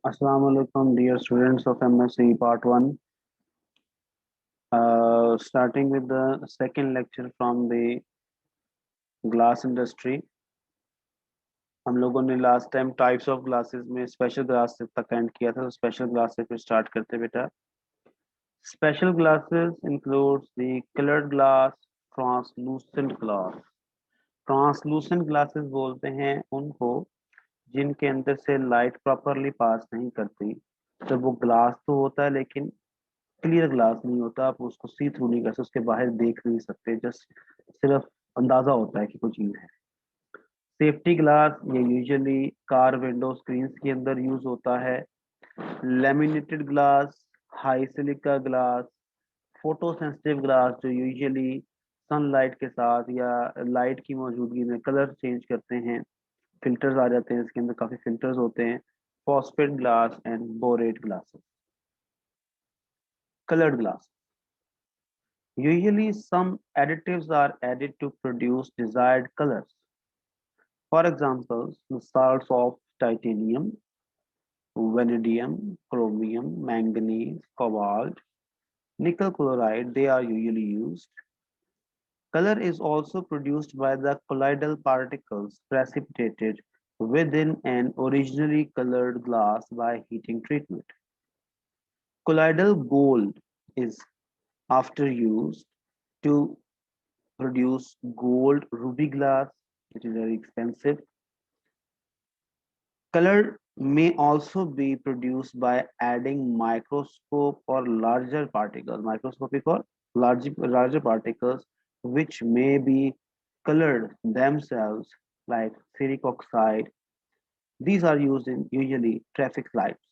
Assalamu alaikum, dear students of MSc Part 1. Starting with the second lecture from the glass industry. हम लोगों ने last time types of glasses में special glass तक and किया था, तो स्पेशल ग्लास से फिर स्टार्ट करते बेटा. Special glasses includes the coloured glass, translucent glass. Translucent glasses बोलते हैं उनको जिनके अंदर से लाइट प्रॉपरली पास नहीं करती. तो वो ग्लास तो होता है लेकिन क्लियर ग्लास नहीं होता, आप उसको सी थ्रू नहीं कर सकते, उसके बाहर देख नहीं सकते, जस्ट सिर्फ अंदाजा होता है कि कोई चीज है. सेफ्टी ग्लास ये यूजुअली कार विंडो स्क्रीन के अंदर यूज होता है. Laminated glass, high silica glass, photo sensitive glass जो यूजुअली सनलाइट के साथ या लाइट की मौजूदगी में कलर चेंज करते हैं, फिल्टर्स आ जाते हैं, इसके अंदर काफी फिल्टर्स होते हैं. Phosphate glass and borate glasses. Coloured glass, usually some additives are added to produce desired colors. For example, the salts of titanium, vanadium, chromium, manganese, cobalt, nickel chloride, they are usually used. Color is also produced by the colloidal particles precipitated within an originally colored glass by heating treatment. Colloidal gold is after used to produce gold ruby glass, which is very expensive. Color may also be produced by adding microscope or larger particles, microscopic or larger particles, which may be colored themselves, like ferric oxide. These are used in usually traffic lights.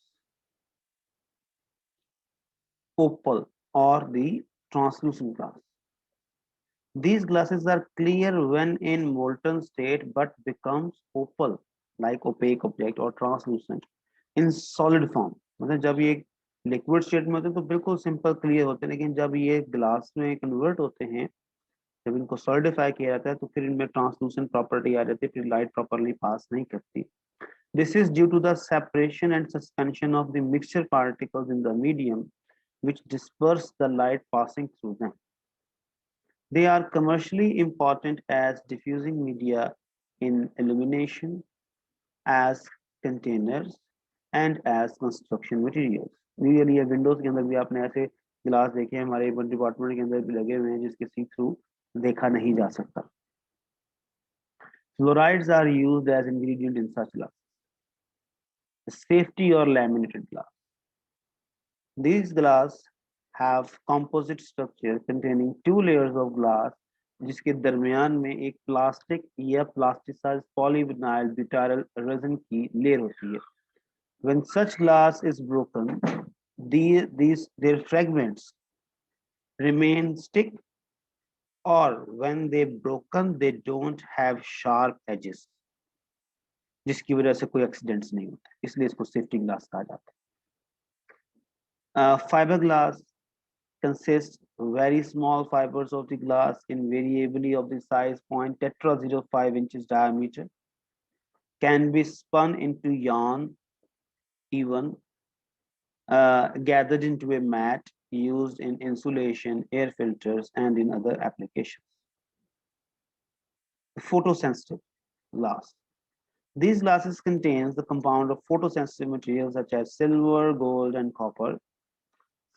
Opal or the translucent glass. These glasses are clear when in molten state but becomes opal like opaque object or translucent in solid form. मतलब जब ये liquid state में होते हैं तो बिल्कुल simple clear होते हैं, लेकिन जब ये ग्लास में कन्वर्ट होते हैं, जब इनको सॉलिडिफाई किया जाता है तो फिर इनमें ट्रांसलूसेंट प्रॉपर्टी आ जाती है, फिर लाइट प्रॉपरली पास नहीं करती. This is due to the separation and suspension of the mixture particles in the medium which disperse the light passing through them. They are commercially important as diffusing media in illumination, as containers, and as construction materials. Usually ये Windows के अंदर भी आपने ऐसे glass देखे हैं, हमारे department के अंदर भी लगे हुए हैं जिसके सी थ्रू देखा नहीं जा सकता. Fluorides are used as ingredient in such glass. Safety or laminated glass. These glass have composite structure containing two layers of glass जिसके दरमियान में एक प्लास्टिक या प्लास्टिसाइज्ड पॉलीविनाइल ब्यूटाइल रेजिन की लेयर होती है. When such glass is broken, their fragments remain stick, or when they broken they don't have sharp edges, जिसकी वजह से कोई एक्सीडेंट्स नहीं होते, इसलिए इसको सेफ्टी ग्लास कहा जाता है. Fibre glass consists very small fibers of the glass invariably of the size 0.tetra 05 inches diameter, can be spun into yarn, even gathered into a mat used in insulation, air filters, and in other applications. Photosensitive glass. These glasses contains the compound of photosensitive materials such as silver, gold, and copper.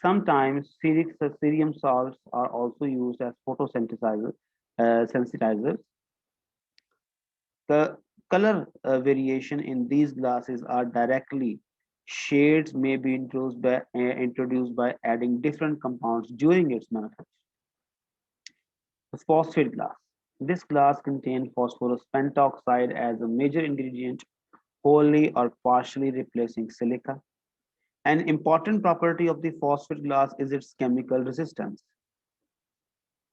Sometimes cerium salts are also used as sensitizers. The color variation in these glasses are directly. Shades may be introduced by adding different compounds during its manufacture. The phosphate glass. This glass contains phosphorus pentoxide as a major ingredient, wholly or partially replacing silica. An important property of the phosphate glass is its chemical resistance.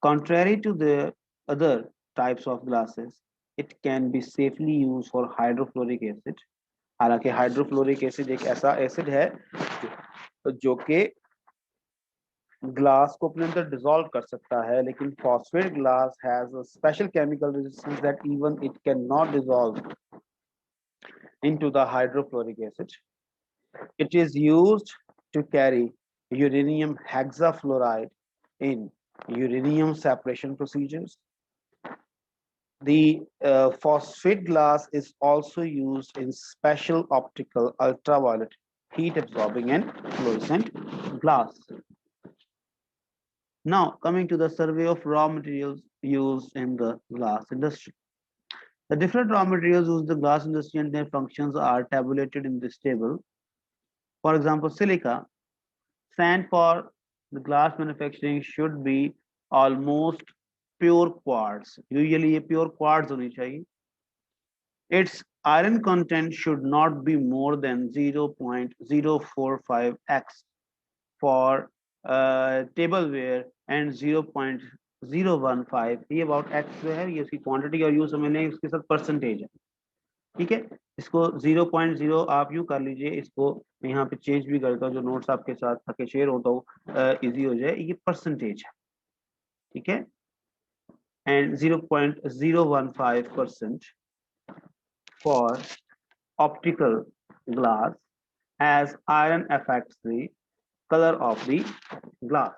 Contrary to the other types of glasses, it can be safely used for hydrofluoric acid. हालांकि hydrofluoric acid एक ऐसा acid है जो कि glass को अपने अंदर dissolve कर सकता है, लेकिन phosphate glass has a special chemical resistance that even it can not dissolve into the hydrofluoric acid. It is used to carry uranium hexafluoride in uranium separation procedures. The phosphate glass is also used in special optical ultraviolet heat absorbing and fluorescent glass. Now coming to the survey of raw materials used in the glass industry. The different raw materials used in the glass industry and their functions are tabulated in this table. For example, silica, sand for the glass manufacturing should be almost pure quartz. Usually ये pure quartz होनी चाहिए. Its iron content should not be more than 0.045x for tableware and 0.015. ये about x जो है ये इसकी quantity और use मैंने इसके साथ percentage है. ठीक है, इसको 0.0 आप यूं कर लीजिए, इसको मैं यहाँ पे चेंज भी करता हूँ, जो नोट्स आपके साथ ताकि शेयर होता हो इजी हो जाए. ये परसेंटेज है, ठीक है, and 0.015% for optical glass as iron affects the color of the glass.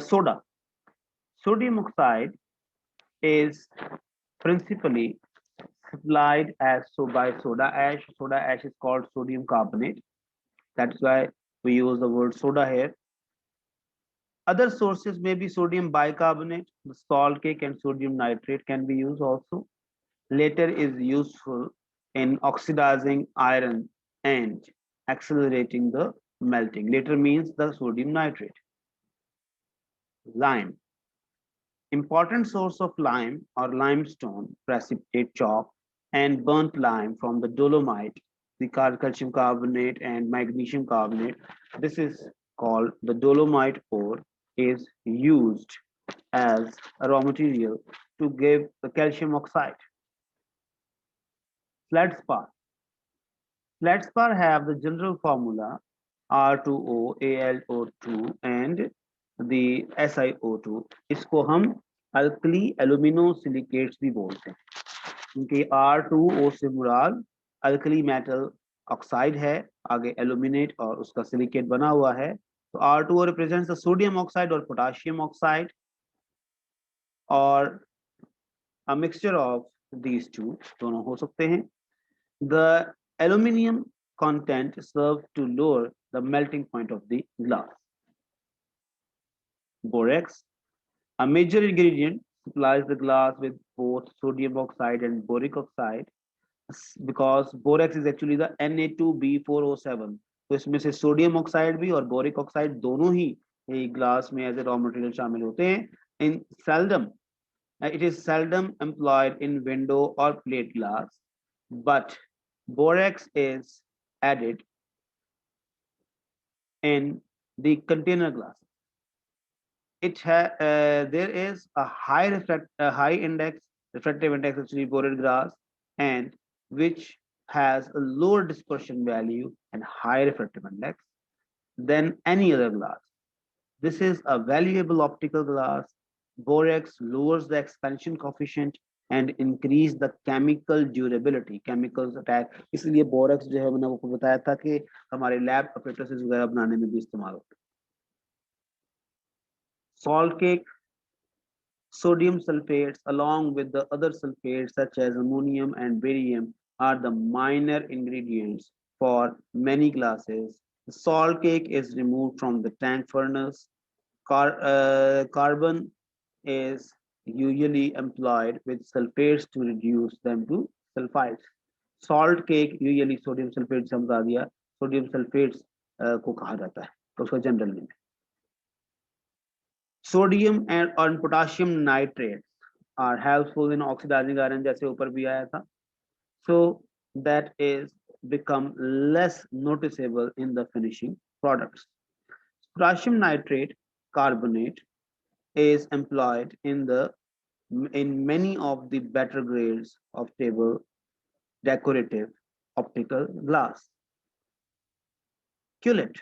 Soda. Sodium oxide is principally supplied as by soda ash. Soda ash is called sodium carbonate. That's why we use the word soda here. Other sources may be sodium bicarbonate, the salt cake, and sodium nitrate can be used also. Later is useful in oxidizing iron and accelerating the melting. Later means the sodium nitrate. Lime. Important source of lime or limestone, precipitate chalk, and burnt lime from the dolomite, the calcium carbonate and magnesium carbonate. This is called the dolomite ore, is used as a raw material to give the calcium oxide. Feldspar. Feldspar have the general formula R2O, AlO2 and the SiO2. इसको हम alkali एल्यूमिनोसिलिकेट्स भी बोलते हैं, क्योंकि R2O से मुराद alkali metal oxide है, आगे aluminate और उसका सिलिकेट बना हुआ है. तो R2O represents the sodium oxide और पोटाशियम ऑक्साइड, और a mixture of these two दोनों हो सकते हैं. The aluminum content serves to lower the melting point of the glass. Borax, a major ingredient, supplies the glass with both sodium oxide and boric oxide, because borax is actually the Na2B4O7. तो इसमें से sodium oxide भी और boric oxide दोनों ही glass में as a raw material शामिल होते हैं. इन seldom it is seldom employed in window or plate glass, but borax is added in the container glass. There is a high refractive index actually borax glass, and which has a lower dispersion value and high refractive index than any other glass. This is a valuable optical glass. Borax lowers the expansion coefficient and increase the chemical durability. Chemicals attack, इसलिए borax जो है मैंने आपको बताया था कि हमारे lab apparatus वगैरह बनाने में भी इस्तेमाल होता है. Salt cake, sodium sulfates along with the other sulfates such as ammonium and barium are the minor ingredients for many glasses. The salt cake is removed from the tank furnace. Carbon is usually employed with sulfates to reduce them to sulfides. Salt cake usually sodium sulfate से बता दिया, sodium sulfates को कहा जाता है तो उसका general name. Sodium and potassium nitrates are helpful in oxidizing iron, जैसे ऊपर भी आया था, so that is become less noticeable in the finishing products. Potassium nitrate carbonate is employed in many of the better grades of table decorative optical glass. Quillet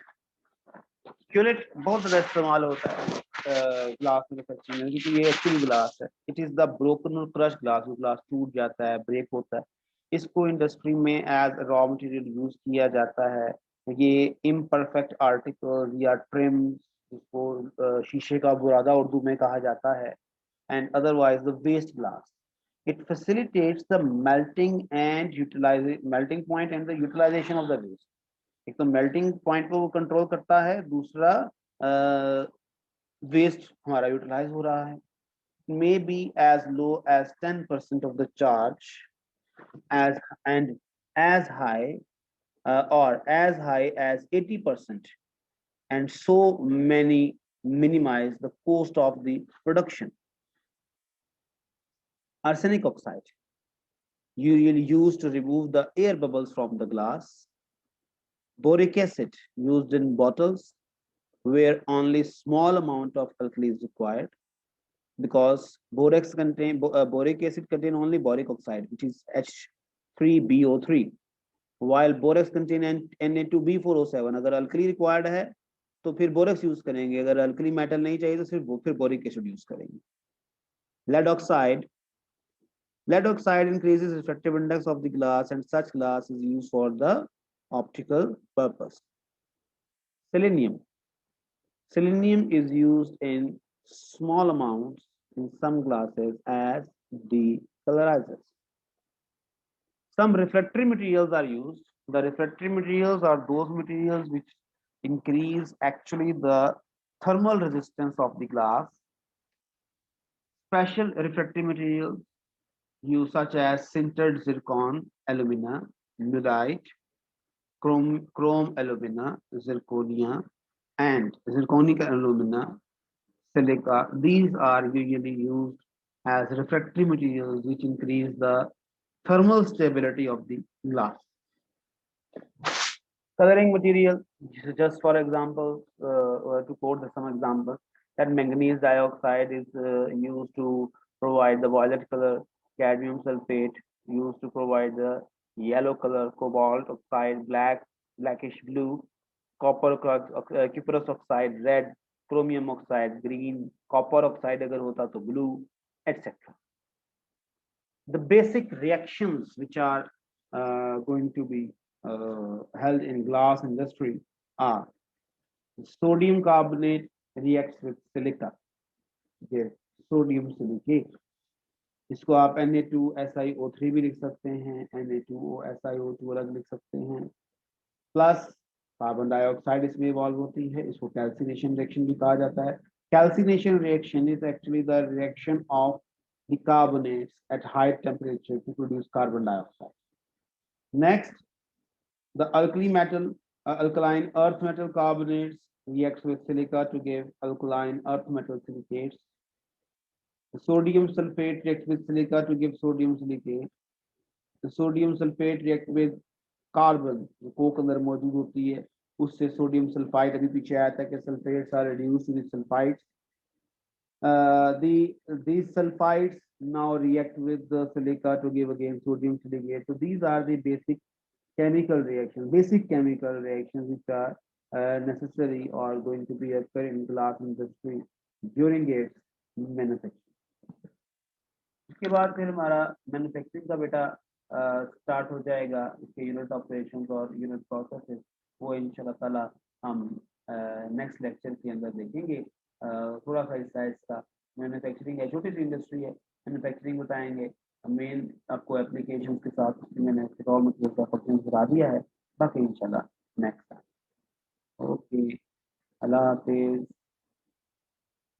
बहुत ज़्यादा इस्तेमाल होता है. ग्लास मैन्युफैक्चरिंग में, क्योंकि ये एक्चुअली ग्लास है। It is the broken और क्रश ग्लास, जो ग्लास टूट जाता है, ब्रेक होता है, इसको इंडस्ट्री में एज रॉ मटेरियल यूज किया जाता है। ये इम्परफेक्ट आर्टिकल या ट्रिम, जिसको शीशे का बुरादा उर्दू में कहा जाता है, and otherwise the waste glass. It facilitates the melting point and the utilization of the waste. एक तो मेल्टिंग पॉइंट को कंट्रोल करता है, दूसरा वेस्ट हमारा यूटिलाइज हो रहा है। May be as low as 10% of the charge as and as high or as high as 80%, and so many minimize the cost of the production. Arsenic oxide, usually used to remove the air bubbles from the glass. Boric acid, used in bottles where only small amount of alkali is required, because boric acid contain only boric oxide, which is H3BO3, while borax contain Na2B4O7। अगर alkali required है तो फिर borax use करेंगे, अगर alkali metal नहीं चाहिए तो फिर बोरिक एसिड यूज करेंगे। lead oxide increases refractive index of the glass, and such glass is used for the optical purpose. Selenium is used in small amounts in some glasses as decolorizers. Some refractory materials are used. The refractory materials are those materials which increase actually the thermal resistance of the glass. Special refractory materials used such as sintered zircon, alumina, mullite, chrome alumina, zirconia, and zirconic alumina, silica. These are usually used as refractory materials which increase the thermal stability of the glass. Coloring material, just for example, to quote some examples, that manganese dioxide is used to provide the violet color, cadmium sulfate used to provide the yellow color, cobalt oxide blackish blue, cuprous oxide red, chromium oxide green, copper oxide agar hota to blue, etc. The basic reactions which are going to be held in glass industry are: sodium carbonate reacts with silica, sodium silicate, इसको आप Na2SiO3 भी लिख सकते हैं, Na2SiO2 अलग लिख सकते हैं, प्लस कार्बन डाइऑक्साइड इसमें इवॉल्व होती है, इसको कैल्सिनेशन रिएक्शन भी कहा जाता है। Calcination reaction is actually the reaction of the carbonates at high temperature to produce carbon dioxide. Next, the alkaline earth metal carbonates reacts with silica to give alkaline earth metal silicates. The sodium sulfate reacts with silica to give sodium silicate. The sodium sulfate reacts with carbon, जो Coke अंदर मौजूद होती है, उससे sodium sulphide, अभी पीछे आया था कि sulphates are reduced with sulfides. These sulfides now react with the silica to give again sodium silicate. So these are the basic chemical reactions which are necessary or going to be occur in glass industry during its manufacturing. इसके बाद फिर हमारा manufacturing का बेटा start हो जाएगा, इसके unit operations और यूनिट प्रोसेसेस, वो इंशाल्लाह ताला हम नेक्स्ट लेक्चर के अंदर देखेंगे। थोड़ा सा हिस्सा इसका मैन्युफैक्चरिंग है, छोटी सी इंडस्ट्री है, मैन्युफैक्चरिंग बताएंगे, मेन आपको एप्लीकेशन के साथ मैंने रॉ मटेरियल का फंक्शन बता दिया है, बाकी इंशाल्लाह नेक्स्ट टाइम। ओके, अल्लाह हाफिज़।